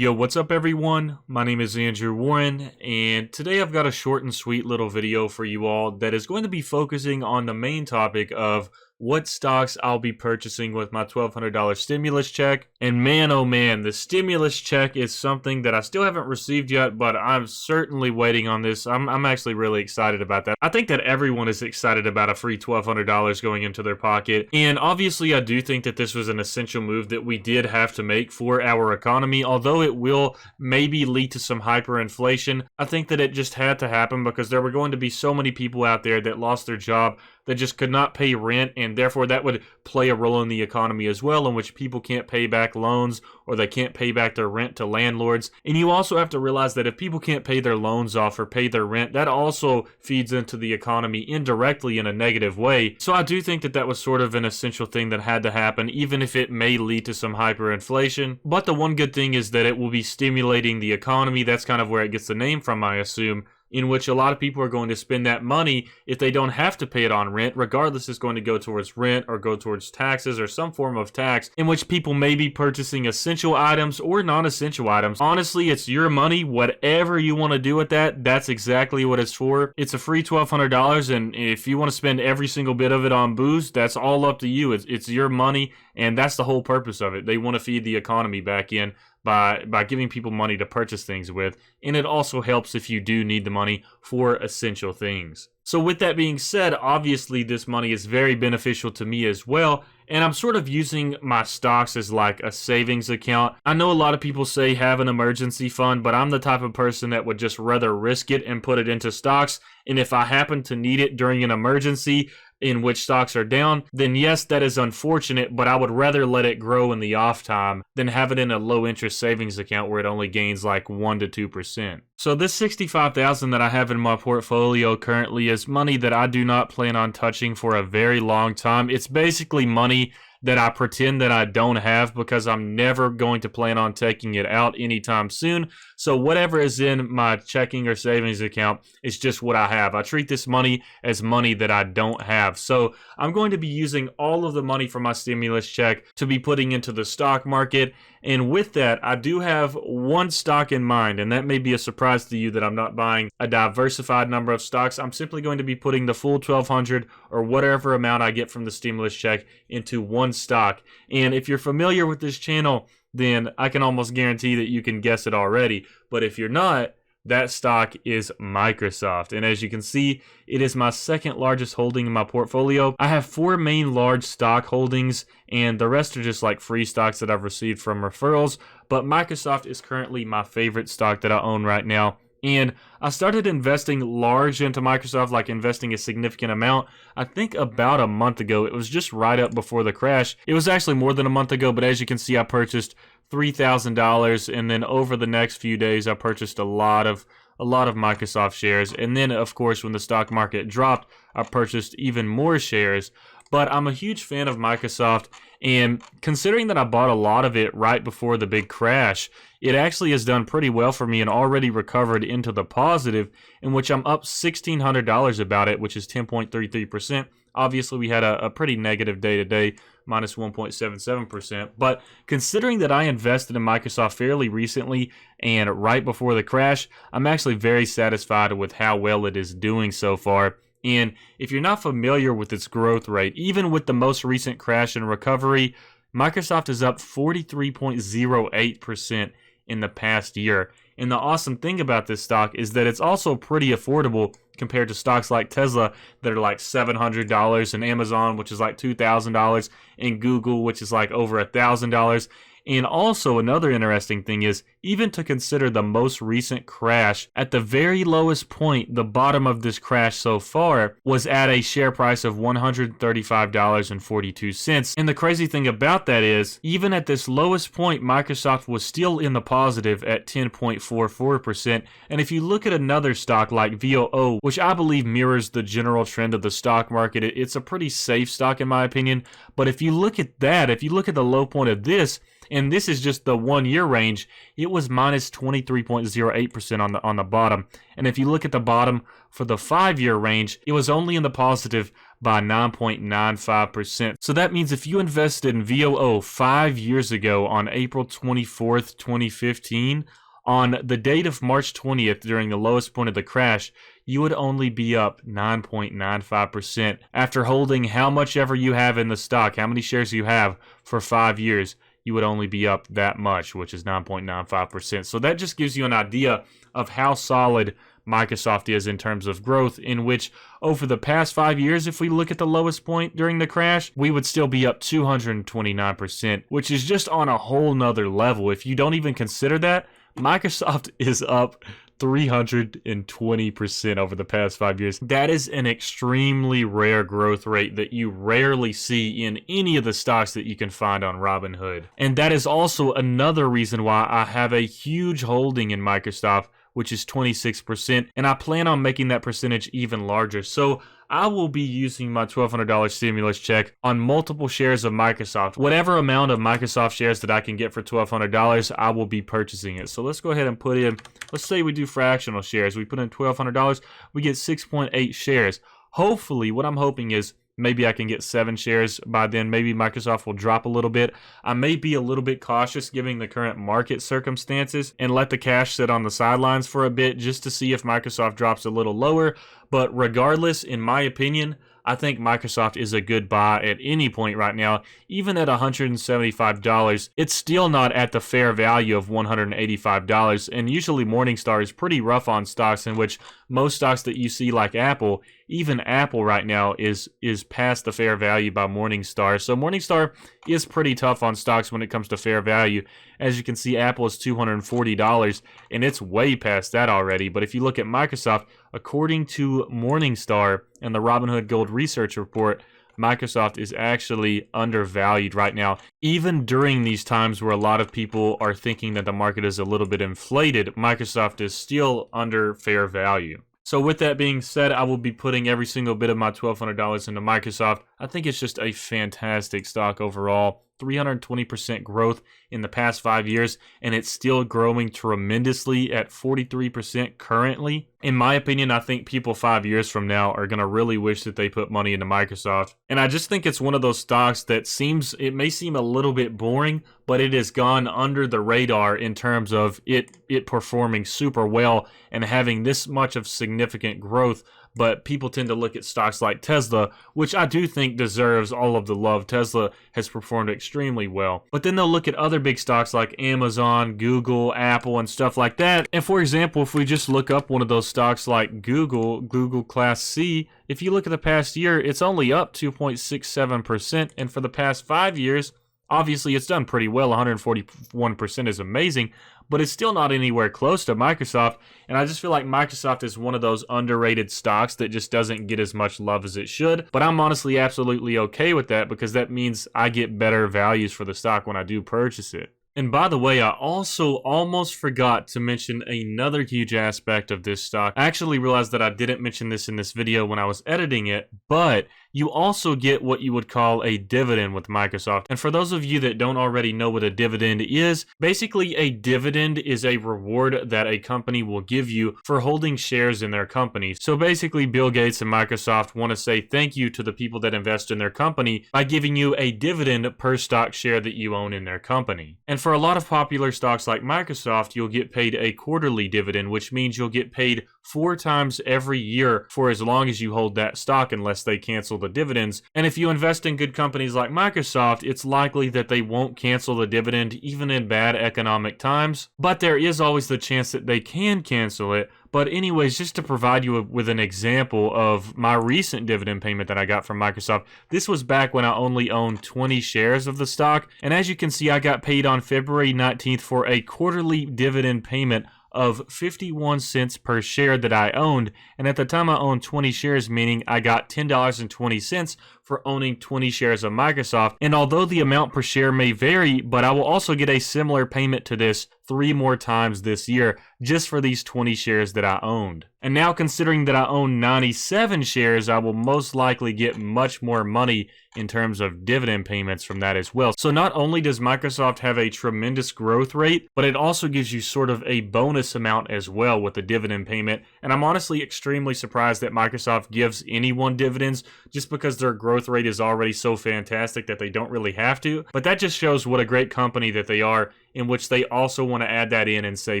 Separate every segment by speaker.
Speaker 1: Yo, what's up everyone? My name is Andrew Warren, and today I've got a short and sweet little video for you all that is going to be focusing on the main topic of what stocks I'll be purchasing with my $1,200 stimulus check. And man, oh man, the stimulus check is something that I still haven't received yet, but I'm certainly waiting on this. I'm actually really excited about that. I think that everyone is excited about a free $1,200 going into their pocket. And obviously, I do think that this was an essential move that we did have to make for our economy, although it will maybe lead to some hyperinflation. I think that it just had to happen because there were going to be so many people out there that lost their job that just could not pay rent, and therefore that would play a role in the economy as well, in which people can't pay back loans or they can't pay back their rent to landlords. And you also have to realize that if people can't pay their loans off or pay their rent, that also feeds into the economy indirectly in a negative way. So I do think that that was sort of an essential thing that had to happen, even if it may lead to some hyperinflation. But the one good thing is that it will be stimulating the economy. That's kind of where it gets the name from, I assume, in which a lot of people are going to spend that money if they don't have to pay it on rent. Regardless, it's going to go towards rent or go towards taxes or some form of tax, in which people may be purchasing essential items or non-essential items. Honestly, it's your money. Whatever you want to do with that, that's exactly what it's for. It's a free $1,200, and if you want to spend every single bit of it on booze, that's all up to you. It's your money, and that's the whole purpose of it. They want to feed the economy back in by giving people money to purchase things with, and it also helps if you do need the money for essential things. So with that being said, obviously this money is very beneficial to me as well, and I'm sort of using my stocks as like a savings account. I know a lot of people say have an emergency fund, but I'm the type of person that would just rather risk it and put it into stocks, and if I happen to need it during an emergency in which stocks are down, then yes, that is unfortunate, but I would rather let it grow in the off time than have it in a low interest savings account where it only gains like 1 to 2%. So this $65,000 that I have in my portfolio currently is money that I do not plan on touching for a very long time. It's basically money that I pretend that I don't have because I'm never going to plan on taking it out anytime soon. So whatever is in my checking or savings account is just what I have. I treat this money as money that I don't have. So I'm going to be using all of the money from my stimulus check to be putting into the stock market. And with that, I do have one stock in mind, and that may be a surprise to you that I'm not buying a diversified number of stocks. I'm simply going to be putting the full $1,200 or whatever amount I get from the stimulus check into one stock. And if you're familiar with this channel, then I can almost guarantee that you can guess it already. But if you're not, that stock is Microsoft. And as you can see, it is my second largest holding in my portfolio. I have 4 main large stock holdings, and the rest are just like free stocks that I've received from referrals. But Microsoft is currently my favorite stock that I own right now. And I started investing large into Microsoft, like investing a significant amount, I think about a month ago. It was just right up before the crash. It was actually more than a month ago, but as you can see, I purchased $3,000, and then over the next few days, I purchased a lot of Microsoft shares. And then, of course, when the stock market dropped, I purchased even more shares. But I'm a huge fan of Microsoft, and considering that I bought a lot of it right before the big crash, it actually has done pretty well for me and already recovered into the positive, in which I'm up $1,600 about it, which is 10.33%. Obviously, we had a pretty negative day today, minus 1.77%. But considering that I invested in Microsoft fairly recently and right before the crash, I'm actually very satisfied with how well it is doing so far. And if you're not familiar with its growth rate, even with the most recent crash and recovery, Microsoft is up 43.08% in the past year. And the awesome thing about this stock is that it's also pretty affordable compared to stocks like Tesla that are like $700, and Amazon, which is like $2,000, and Google, which is like over $1,000. And also another interesting thing is, even to consider the most recent crash, at the very lowest point, the bottom of this crash so far was at a share price of $135.42. And the crazy thing about that is, even at this lowest point, Microsoft was still in the positive at 10.44%. And if you look at another stock like VOO, which I believe mirrors the general trend of the stock market, it's a pretty safe stock in my opinion. But if you look at that, if you look at the low point of this, And this is just the 1 year range. It was minus 23.08% on the bottom. And if you look at the bottom for the 5 year range, it was only in the positive by 9.95%. So that means if you invested in VOO 5 years ago on April 24th, 2015, on the date of March 20th during the lowest point of the crash, you would only be up 9.95% after holding how much ever you have in the stock, how many shares you have for 5 years. You would only be up that much, which is 9.95%. So that just gives you an idea of how solid Microsoft is in terms of growth, in which over the past 5 years, if we look at the lowest point during the crash, we would still be up 229%, which is just on a whole nother level. If you don't even consider that, Microsoft is up 320% over the past 5 years. That is an extremely rare growth rate that you rarely see in any of the stocks that you can find on Robinhood. And that is also another reason why I have a huge holding in Microsoft, which is 26%, and I plan on making that percentage even larger. So I will be using my $1,200 stimulus check on multiple shares of Microsoft. Whatever amount of Microsoft shares that I can get for $1,200, I will be purchasing it. So let's go ahead and put in, let's say we do fractional shares. We put in $1,200, we get 6.8 shares. Hopefully, what I'm hoping is maybe I can get 7 shares by then. Maybe Microsoft will drop a little bit. I may be a little bit cautious given the current market circumstances and let the cash sit on the sidelines for a bit just to see if Microsoft drops a little lower. But regardless, in my opinion, I think Microsoft is a good buy at any point right now. Even at $175, it's still not at the fair value of $185. And usually Morningstar is pretty rough on stocks, in which most stocks that you see like Apple, even Apple right now is past the fair value by Morningstar. So Morningstar is pretty tough on stocks when it comes to fair value. As you can see, Apple is $240 and it's way past that already. But if you look at Microsoft, according to Morningstar and the Robinhood Gold Research Report, Microsoft is actually undervalued right now. Even during these times where a lot of people are thinking that the market is a little bit inflated, Microsoft is still under fair value. So with that being said, I will be putting every single bit of my $1,200 into Microsoft. I think it's just a fantastic stock overall. 320% growth in the past 5 years, and it's still growing tremendously at 43% currently. In my opinion, I think people 5 years from now are going to really wish that they put money into Microsoft. And I just think it's one of those stocks that it may seem a little bit boring, but it has gone under the radar in terms of it performing super well and having this much of significant growth. But people tend to look at stocks like Tesla, which I do think deserves all of the love. Tesla has performed extremely well. But then they'll look at other big stocks like Amazon, Google, Apple, and stuff like that. And for example, if we just look up one of those stocks like Google Class C, if you look at the past year, it's only up 2.67%. And for the past 5 years, obviously it's done pretty well. 141% is amazing, but it's still not anywhere close to Microsoft. And I just feel like Microsoft is one of those underrated stocks that just doesn't get as much love as it should. But I'm honestly absolutely okay with that, because that means I get better values for the stock when I do purchase it. And by the way, I also almost forgot to mention another huge aspect of this stock. I actually realized that I didn't mention this in this video when I was editing it, but you also get what you would call a dividend with Microsoft. And for those of you that don't already know what a dividend is, basically a dividend is a reward that a company will give you for holding shares in their company. So basically Bill Gates and Microsoft want to say thank you to the people that invest in their company by giving you a dividend per stock share that you own in their company. And for a lot of popular stocks like Microsoft, you'll get paid a quarterly dividend, which means you'll get paid 4 times every year for as long as you hold that stock, unless they cancel the dividends. And if you invest in good companies like Microsoft, it's likely that they won't cancel the dividend even in bad economic times, but there is always the chance that they can cancel it. But anyways, just to provide you with an example of my recent dividend payment that I got from Microsoft, this was back when I only owned 20 shares of the stock. And as you can see, I got paid on February 19th for a quarterly dividend payment of 51 cents per share that I owned. And at the time I owned 20 shares, meaning I got $10.20 for owning 20 shares of Microsoft. And although the amount per share may vary, but I will also get a similar payment to this 3 more times this year just for these 20 shares that I owned. And now considering that I own 97 shares, I will most likely get much more money in terms of dividend payments from that as well. So not only does Microsoft have a tremendous growth rate, but it also gives you sort of a bonus amount as well with the dividend payment. And I'm honestly extremely surprised that Microsoft gives anyone dividends just because their growth rate is already so fantastic that they don't really have to. But that just shows what a great company that they are, in which they also want to add that in and say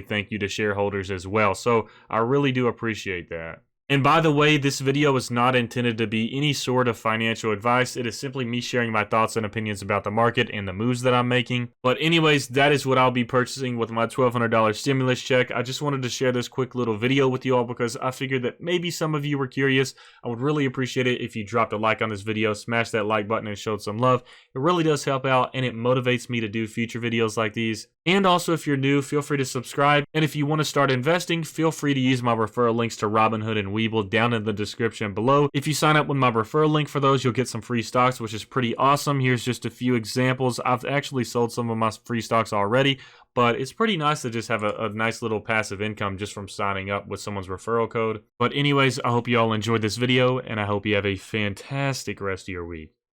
Speaker 1: thank you to shareholders as well. So I really do appreciate that. And by the way, this video is not intended to be any sort of financial advice. It is simply me sharing my thoughts and opinions about the market and the moves that I'm making. But anyways, that is what I'll be purchasing with my $1,200 stimulus check. I just wanted to share this quick little video with you all because I figured that maybe some of you were curious. I would really appreciate it if you dropped a like on this video, smash that like button and showed some love. It really does help out and it motivates me to do future videos like these. And also, if you're new, feel free to subscribe. And if you want to start investing, feel free to use my referral links to Robinhood and Webull down in the description below. If you sign up with my referral link for those, you'll get some free stocks, which is pretty awesome. Here's just a few examples. I've actually sold some of my free stocks already, but it's pretty nice to just have a nice little passive income just from signing up with someone's referral code. But anyways, I hope you all enjoyed this video, and I hope you have a fantastic rest of your week.